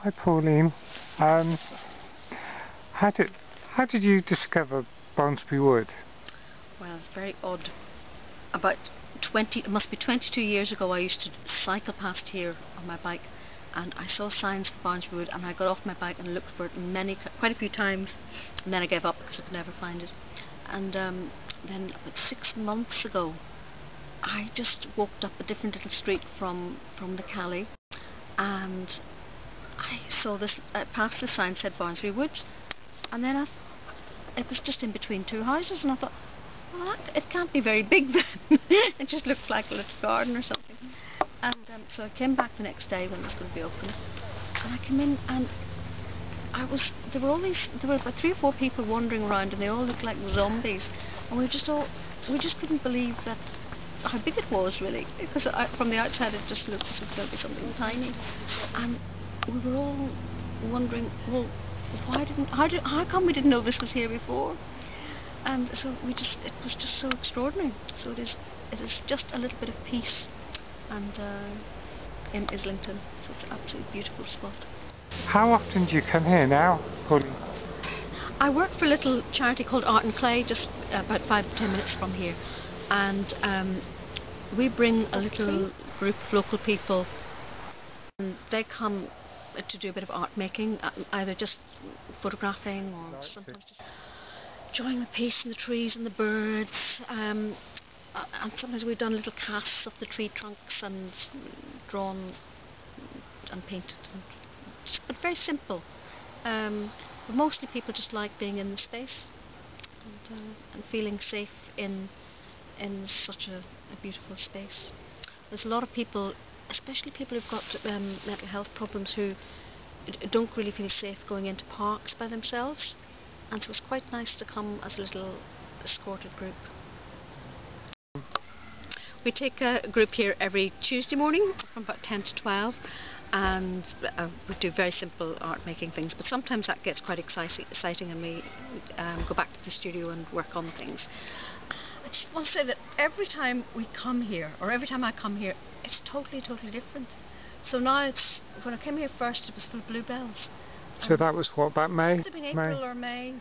Hi Pauline. Um, how did you discover Barnsbury Wood? Well, it's very odd. About it must be 22 years ago, I used to cycle past here on my bike, and I saw signs for Barnsbury Wood, and I got off my bike and looked for it quite a few times, and then I gave up because I could never find it. And then about 6 months ago, I just walked up a different little street from the Cali, and I saw this, I passed the sign said Barnsbury Woods, and then it was just in between two houses, and I thought, well, it can't be very big then. It just looked like a little garden or something. And so I came back the next day when it was going to be open, and I came in, and there were about 3 or 4 people wandering around, and they all looked like zombies, and we just couldn't believe that how big it was, really, because from the outside it just looked as if there'd be something tiny, and we were all wondering, well, how come we didn't know this was here before? And so it was just so extraordinary. So it is just a little bit of peace, and in Islington, such an absolutely beautiful spot. How often do you come here now, Pauline? I work for a little charity called Art and Clay, just about 5 to 10 minutes from here, and we bring a little group of local people, and they come to do a bit of art making, either just photographing or sometimes just enjoying the peace and the trees and the birds, and sometimes we've done little casts of the tree trunks and drawn and painted, but very simple. But mostly people just like being in the space and feeling safe in such a beautiful space. There's a lot of people, especially people who've got mental health problems, who don't really feel safe going into parks by themselves, and so it's quite nice to come as a little escorted group. We take a group here every Tuesday morning from about 10 to 12, and we do very simple art making things, but sometimes that gets quite exciting, and we go back to the studio and work on things. I just want to say that every time we come here, or every time I come here, it's totally different. So now when I came here first, it was full of bluebells. So that was what, about May? It would have been April or May,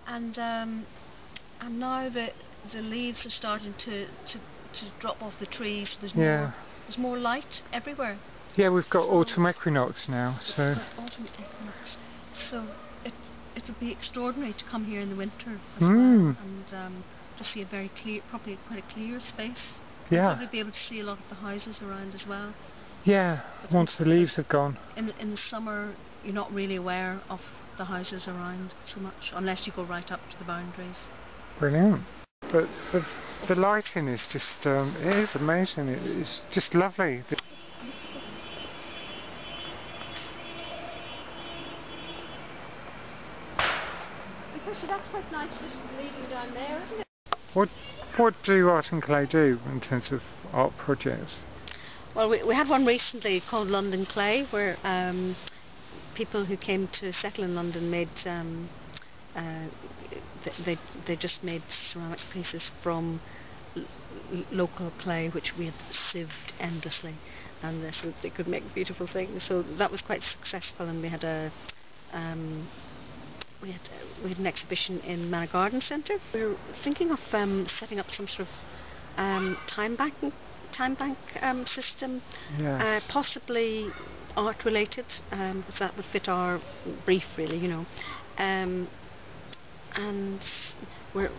and now the leaves are starting to drop off the trees. There's more light everywhere. Yeah, we've got autumn equinox now, so autumn equinox. So it would be extraordinary to come here in the winter as well, and to see a very clear, probably quite a clear space. Yeah. Probably be able to see a lot of the houses around as well. Yeah, once the leaves have gone. In the summer, you're not really aware of the houses around so much, unless you go right up to the boundaries. Brilliant. But the lighting is just, it is amazing. It's just lovely. Because that's quite nice, just leading down there, isn't it? What do Art and Clay do in terms of art projects? Well, we had one recently called London Clay, where people who came to settle in London made they just made ceramic pieces from local clay, which we had sieved endlessly, and so they could make beautiful things. So that was quite successful, and we had we had an exhibition in Manor Garden Centre. We were thinking of setting up some sort of time bank system, possibly art related, because that would fit our brief, really, you know. And so I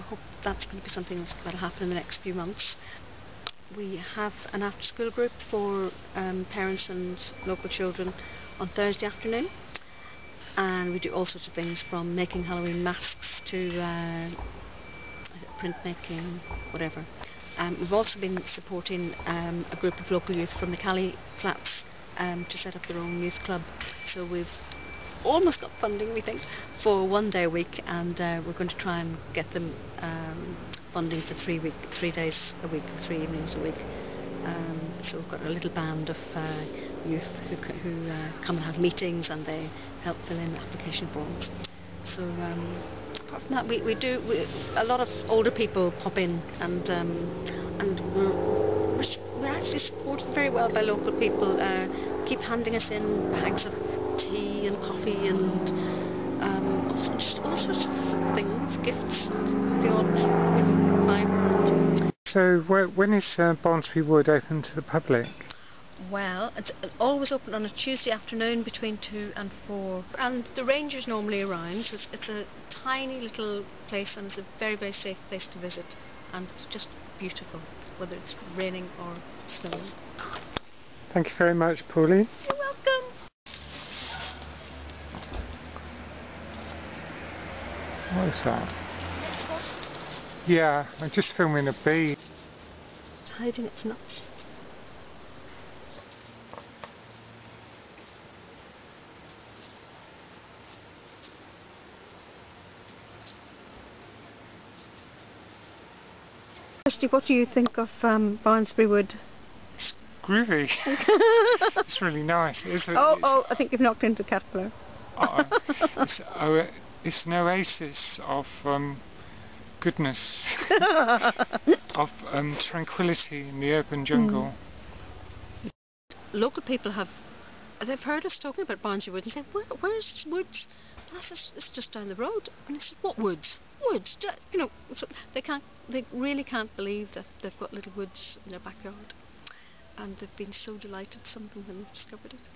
hope that's going to be something that'll happen in the next few months. We have an after-school group for parents and local children on Thursday afternoon, and we do all sorts of things from making Halloween masks to printmaking, whatever. We've also been supporting a group of local youth from the Cali flats to set up their own youth club. So we've almost got funding, we think, for 1 day a week, and we're going to try and get them funding for 3 days a week, 3 evenings a week. So we've got a little band of youth who come and have meetings, and they help fill in application forms. So apart from that, we do a lot of older people pop in, and we're actually supported very well by local people. keep handing us in bags of tea and coffee and all sorts of things, gifts and the odd, fibre. So when is Barnsbury Wood open to the public? Well, it's always open on a Tuesday afternoon between 2 and 4, and the ranger's normally around, so it's a tiny little place, and it's a very, very safe place to visit, and it's just beautiful, whether it's raining or snowing. Thank you very much, Pauline. You're welcome. What is that? Yeah, I'm just filming a bee. It's hiding its nuts. What do you think of Barnsbury Wood? It's groovy. It's really nice. I think you've knocked into the caterpillar. It's an oasis of goodness, of tranquility in the urban jungle. Local people they've heard us talking about Barnsbury Wood and say, where's Woods? It's just down the road. And they said, what woods? Woods? You know, they really can't believe that they've got little woods in their backyard. And they've been so delighted, some of them, when they've discovered it.